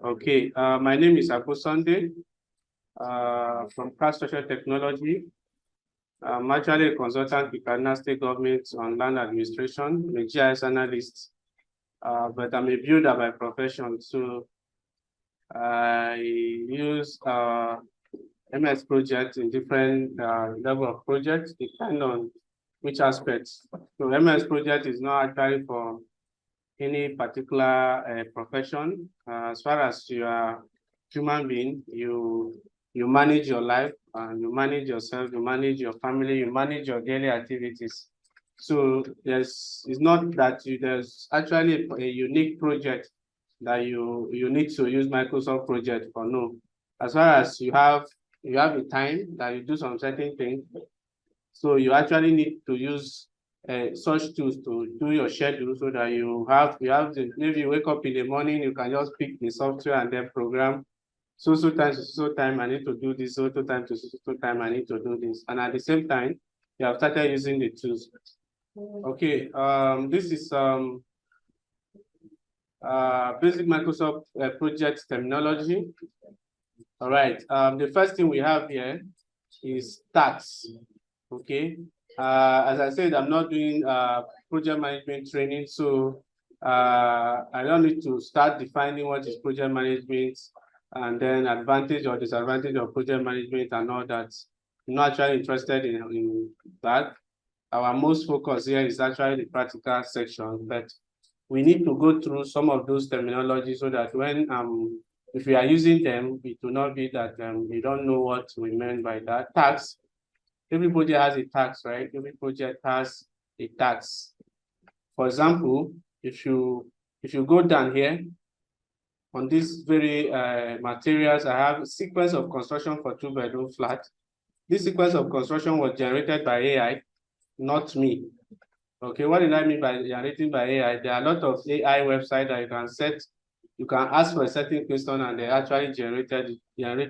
Okay, my name is Abu Sunday from Class Social Technology. I'm actually a consultant with Kaduna State Government on land administration, a GIS analyst, but I'm a builder by profession. So I use MS projects in different level of projects, depending on which aspects. So MS project is not actually for any particular profession. As far as you are human being, you manage your life, you manage yourself, you manage your family, you manage your daily activities. So it's not that there's actually a unique project that you need to use Microsoft project for. No. As far as you have a time that you do some certain things, so you actually need to use such tools to do your schedule so that you have maybe you wake up in the morning, you can just pick the software and then program so time I need to do this, so time to so time I need to do this. And at the same time, you have started using the tools. Okay, this is basic Microsoft project terminology. All right, the first thing we have here is tax. Okay, as I said, I'm not doing project management training, so I don't need to start defining what is project management and then advantage or disadvantage of project management and all that. I'm not actually interested in that. Our most focus here is actually the practical section, but we need to go through some of those terminologies so that when if we are using them, it will not be that we don't know what we meant by that. Tax. Everybody has a tax, right? Every project has a tax. For example, if you go down here on these very materials, I have a sequence of construction for 2-bedroom flat. This sequence of construction was generated by AI, not me. Okay, what did I mean by generating by AI? There are a lot of AI websites that you can set. You can ask for a certain question and they actually generate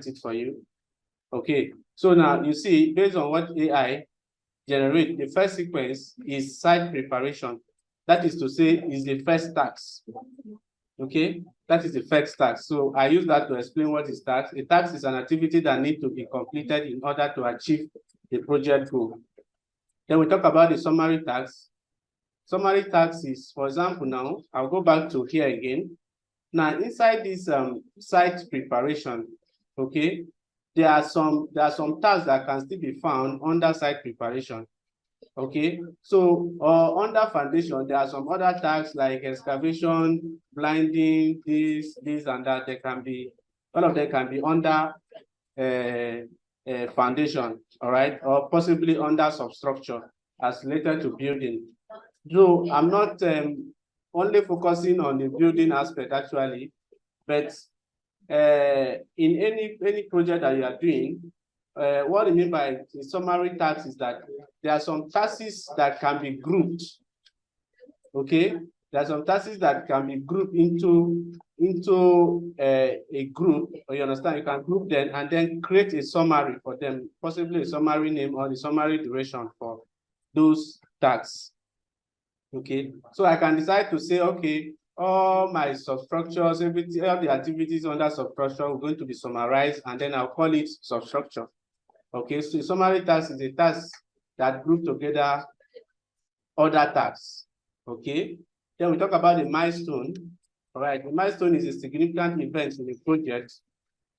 it for you. Okay, so now you see, based on what AI generate, the first sequence is site preparation. That is to say, is the first task. Okay, that is the first task. So I use that to explain what is task. A task is an activity that needs to be completed in order to achieve the project goal. Then we talk about the summary task. Summary task is, for example, now I'll go back to here again. Now inside this site preparation, okay, there are some tasks that can still be found under site preparation. Okay, so under foundation, there are some other tasks like excavation, blinding, this and that. They can be, all of them can be under foundation, all right, or possibly under substructure as related to building. So I'm not only focusing on the building aspect actually, but in any project that you are doing, what I mean by the summary tasks is that there are some tasks that can be grouped. Okay, there are some tasks that can be grouped into a group, or you understand, you can group them and then create a summary for them, possibly a summary name or the summary duration for those tasks. Okay, so I can decide to say, okay, all my substructures, everything, all the activities under substructure are going to be summarized, and then I'll call it substructure. Okay, so summary task is a task that group together other tasks. Okay, then we talk about the milestone. All right, the milestone is a significant event in the project,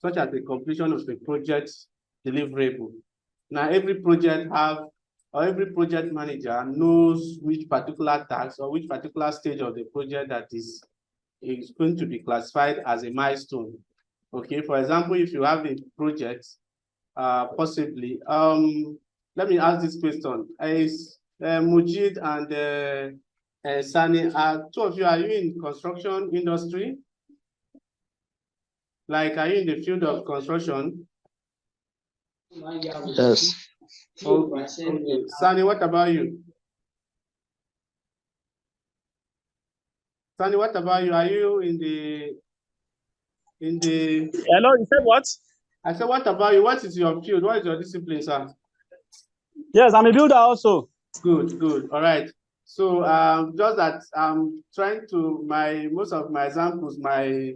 such as the completion of the project deliverable. Now, every project every project manager knows which particular task or which particular stage of the project that is going to be classified as a milestone. Okay, for example, if you have a project, possibly, let me ask this question. Is Mujid and Sani, two of you, are you in construction industry? Like, are you in the field of construction? Yes. Okay. Sani, what about you? Sani, what about you? Are you in the Hello, you said what? I said, what about you? What is your field? What is your discipline, sir? Yes, I'm a builder also. Good, good. All right. So just that I'm trying to most of my examples, my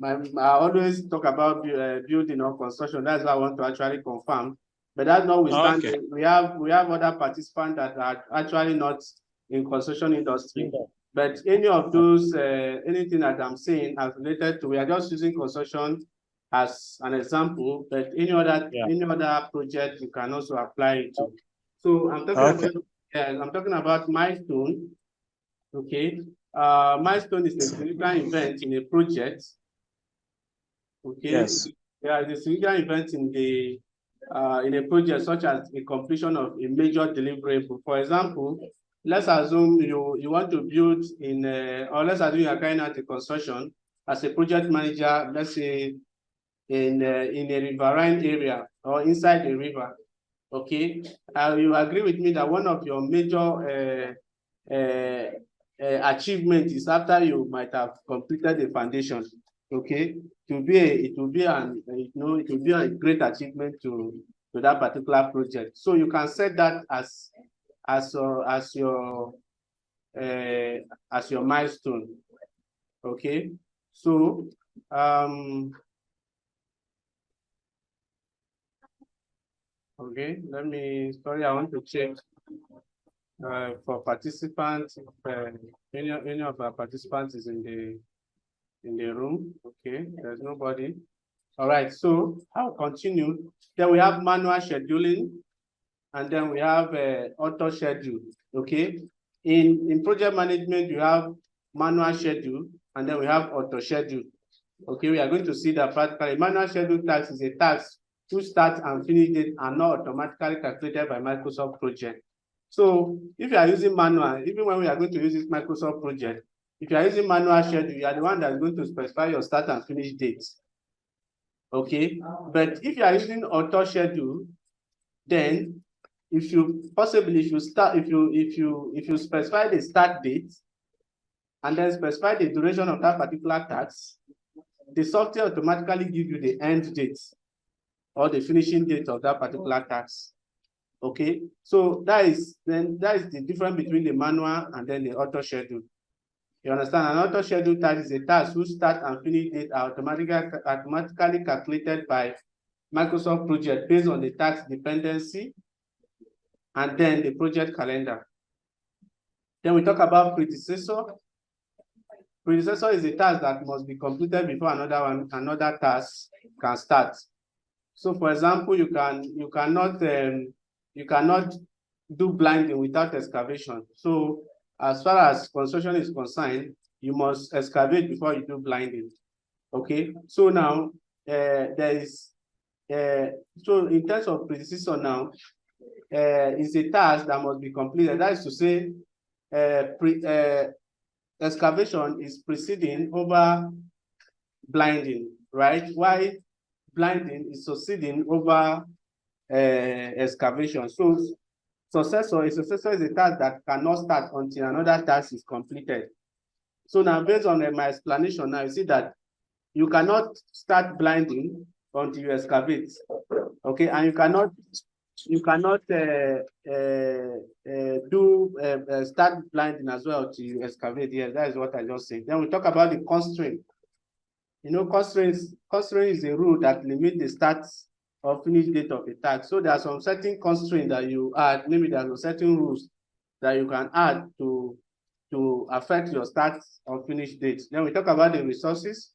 I always talk about building or construction. That's what I want to actually confirm. But that's notwithstanding, Okay. we have other participants that are actually not in construction industry. But any of those, anything that I'm saying as related to, we are just using construction as an example, but any other project you can also apply it to. So I'm talking about milestone. Okay. Milestone is a significant event in a project. Okay. Yes. Yeah, it's a significant event in a project, such as the completion of a major deliverable. For example, let's assume you want to build or let's assume you are carrying out a construction as a project manager, let's say in a riverine area or inside the river. Okay, you agree with me that one of your major achievement is after you might have completed the foundation. Okay, it will be a great achievement to that particular project. So you can set that as your milestone. Okay, so okay, I want to check for participants, any of our participants is in the room. Okay, there's nobody. All right, so I'll continue. Then we have manual scheduling, and then we have auto schedule. Okay, in project management, you have manual schedule, and then we have auto schedule. Okay, we are going to see that practically manual schedule task is a task whose start and finish date are not automatically calculated by Microsoft project. So if you are using manual, even when we are going to use this Microsoft project, if you are using manual schedule, you are the one that's going to specify your start and finish dates. Okay, but if you are using auto schedule, then if you specify the start date and then specify the duration of that particular task, the software automatically gives you the end date or the finishing date of that particular task. Okay, so that is the difference between the manual and then the auto schedule. You understand? An auto schedule task is a task whose start and finish date are automatically calculated by Microsoft project based on the task dependency and then the project calendar. Then we talk about predecessor. Predecessor is a task that must be completed before another task can start. So, for example, you cannot do blinding without excavation. So, as far as construction is concerned, you must excavate before you do blinding. Okay. So now so in terms of predecessor now, is a task that must be completed. That is to say, excavation is preceding over blinding, right? Why blinding is succeeding over excavation. So successor is a task that cannot start until another task is completed. So now, based on my explanation, now you see that you cannot start blinding until you excavate. Okay, and you cannot start blinding as well to excavate. Yes, that is what I just said. Then we talk about the constraint. You know, constraint is a rule that limits the start or finish date of a task. So there are some certain constraints that you add. Maybe there are some certain rules that you can add to affect your start or finish date. Then we talk about the resources.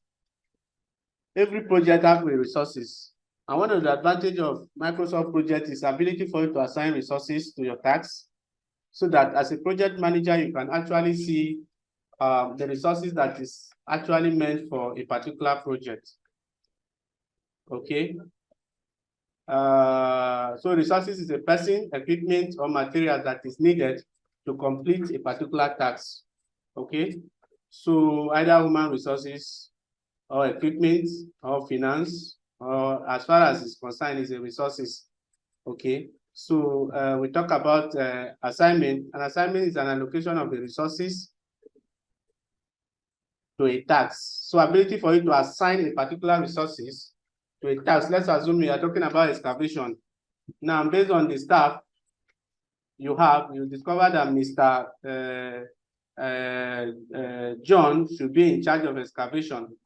Every project has resources. And one of the advantages of Microsoft project is ability for you to assign resources to your tasks, so that as a project manager, you can actually see the resources that is actually meant for a particular project. Okay. So resources is a person, equipment, or material that is needed to complete a particular task. Okay. So either human resources or equipment or finance, or as far as it's concerned, is a resources. Okay. So we talk about assignment. An assignment is an allocation of the resources to a task. So ability for you to assign a particular resources to a task. Let's assume you are talking about excavation. Now, based on the staff you discover that Mr. John should be in charge of excavation.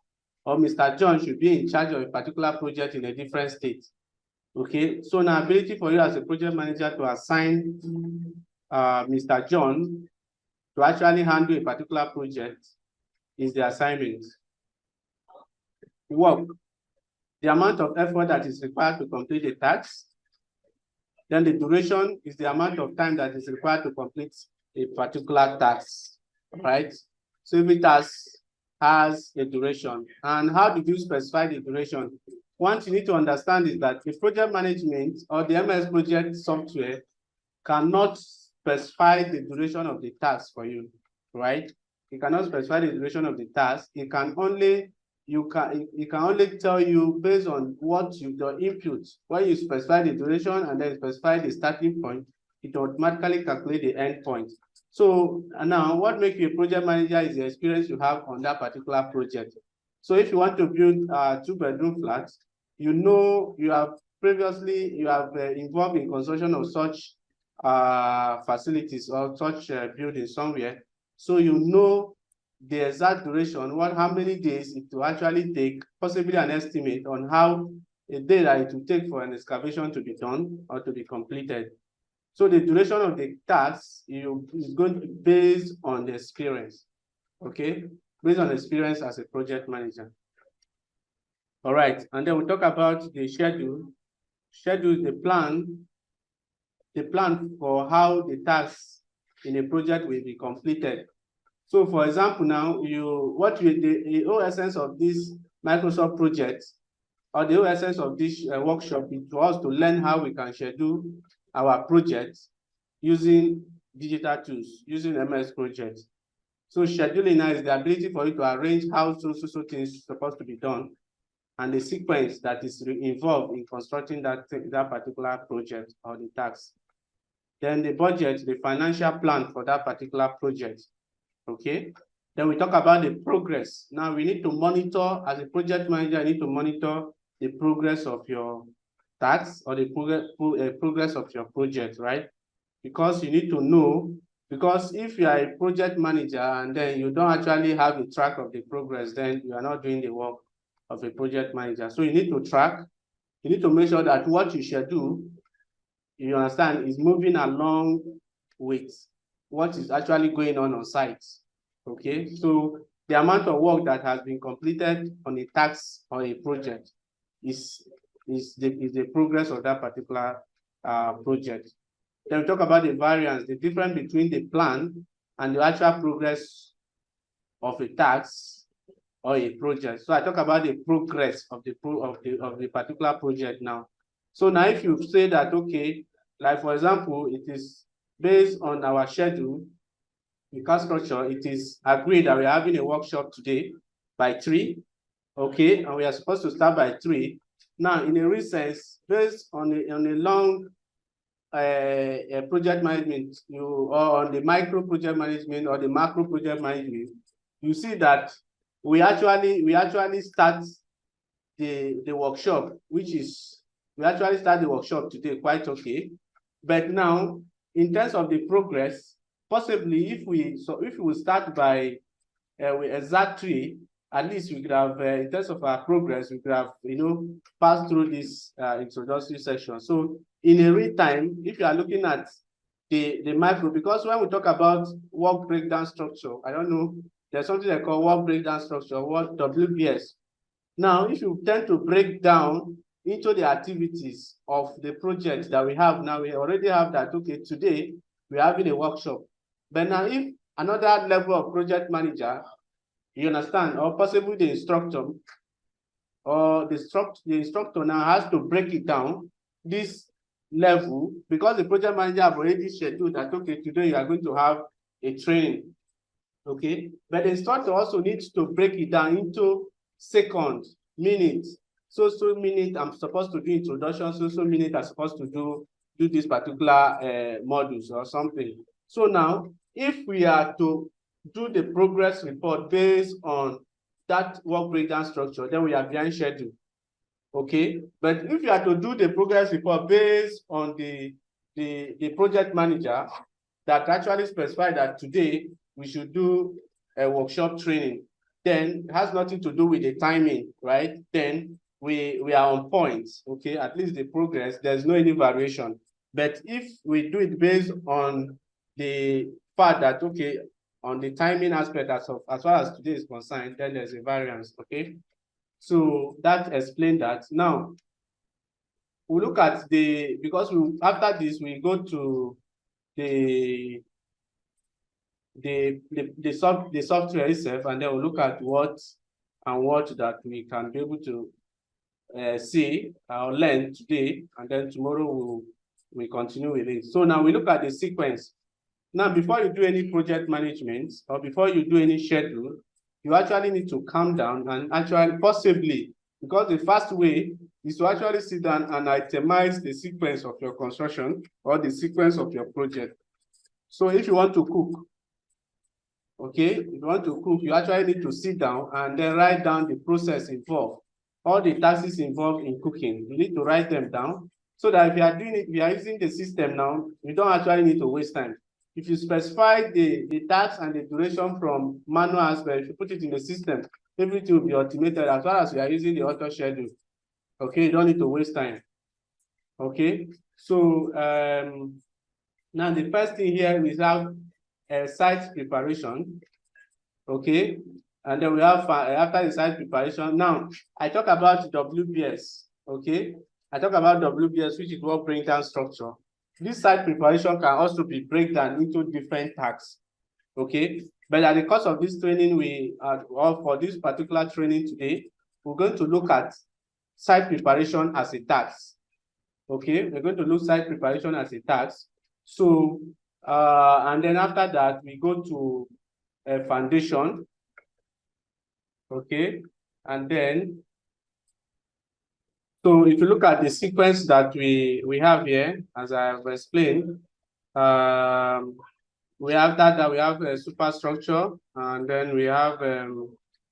or Mr. John should be in charge of a particular project in a different state. Okay, so now ability for you as a project manager to assign Mr. John to actually handle a particular project is the assignment. Work, the amount of effort that is required to complete a task. Then the duration is the amount of time that is required to complete a particular task, right? So every task has a duration. And how did you specify the duration? What you need to understand is that the project management or the MS project software cannot specify the duration of the task for you, right? It cannot specify the duration of the task. It can only tell you based on what your input. When you specify the duration and then specify the starting point, it automatically calculate the end point. So now what makes you a project manager is the experience you have on that particular project. So if you want to build 2-bedroom flats, you know you have involved in construction of such facilities or such buildings somewhere. So you know the exact duration, how many days it will actually take, possibly an estimate on how a day that it will take for an excavation to be done or to be completed. So the duration of the task is going to be based on the experience, okay? Based on experience as a project manager. All right, and then we talk about the schedule. Schedule is the plan for how the tasks in a project will be completed. So for example, now the whole essence of this Microsoft project or the whole essence of this workshop is for us to learn how we can schedule our projects using digital tools, using MS projects. So scheduling now is the ability for you to arrange how so things are supposed to be done and the sequence that is involved in constructing that particular project or the task. Then the budget, the financial plan for that particular project. Okay. Then we talk about the progress. Now we need to monitor, as a project manager, you need to monitor the progress of your tasks or the progress of your project, right? Because you need to know, because if you are a project manager and then you don't actually have a track of the progress, then you are not doing the work of a project manager. So you need to track, you need to make sure that what you schedule, you understand, is moving along with what is actually going on site. Okay, so the amount of work that has been completed on a task or a project is the progress of that particular project. Then we talk about the variance, the difference between the plan and the actual progress of a task or a project. So I talk about the progress of the particular project now. So now if you say that, okay, like for example, it is based on our schedule, the class structure, it is agreed that we are having a workshop today by 3, okay, and we are supposed to start by 3. Now, in a recess, based on a long project management, or on the micro project management or the macro project management, you see that we actually start the workshop, we actually start the workshop today quite okay, but now in terms of the progress, possibly if we start by exact 3, at least we could have, in terms of our progress, we could have, passed through this introductory section. So in a real time, if you are looking at the micro, because when we talk about work breakdown structure, I don't know, there's something they call work breakdown structure, what WBS. Now, if you tend to break down into the activities of the project that we have now, we already have that, okay, today we're having a workshop. But now if another level of project manager, you understand, or possibly the instructor, or the instructor now has to break it down, this level, because the project manager have already scheduled that, okay, today you are going to have a training, okay? But the instructor also needs to break it down into seconds, minutes. So minute I'm supposed to do introduction, so minute I'm supposed to do this particular modules or something. So now, if we are to do the progress report based on that work breakdown structure, then we are behind schedule. Okay, but if you are to do the progress report based on the project manager that actually specified that today we should do a workshop training, then it has nothing to do with the timing, right? Then we are on point, okay? At least the progress, there's no any variation. But if we do it based on the fact that, okay, on the timing aspect as far as today is concerned, then there's a variance, okay? So that explains that. Now, we look at because after this, we go to the software itself, and then we'll look at what that we can be able to see or learn today, and then tomorrow we'll continue with it. So now we look at the sequence. Now, before you do any project management or before you do any schedule, you actually need to calm down and actually possibly, because the first way is to actually sit down and itemize the sequence of your construction or the sequence of your project. So if you want to cook, okay, if you want to cook, you actually need to sit down and then write down the process involved, all the tasks involved in cooking. You need to write them down so that if you are doing it, if you are using the system now, you don't actually need to waste time. If you specify the tasks and the duration from manual aspect, if you put it in the system, everything will be automated as well as you are using the auto schedule. Okay, you don't need to waste time. Okay, so now the first thing here is have a site preparation. Okay, and then we have after the site preparation. Now I talk about WBS. Okay, I talk about WBS, which is work breakdown structure. This site preparation can also be breakdown into different tasks. Okay, but at the course of this training, or for this particular training today, we're going to look at site preparation as a task. Okay, we're going to look site preparation as a task. So, and then after that, we go to a foundation. Okay, and then, so if you look at the sequence that we have here, as I have explained, we have that we have a superstructure, and then we have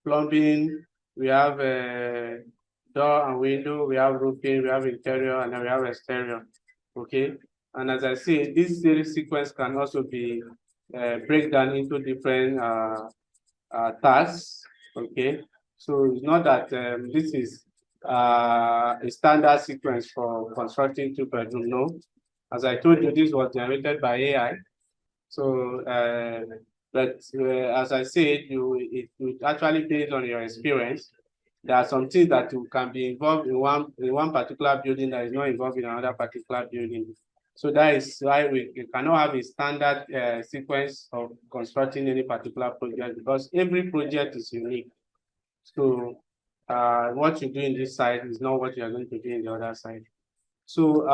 plumbing, we have door and window, we have roofing, we have interior, and then we have exterior. Okay, and as I say, this series sequence can also be breakdown into different tasks. Okay, so it's not that this is a standard sequence for constructing two-bedroom. No, as I told you, this was generated by AI. So, but as I said, it actually based on your experience. There are some things that you can be involved in one particular building that is not involved in another particular building. So that is why we cannot have a standard sequence of constructing any particular project, because every project is unique. So what you do in this side is not what you are going to do in the other side. So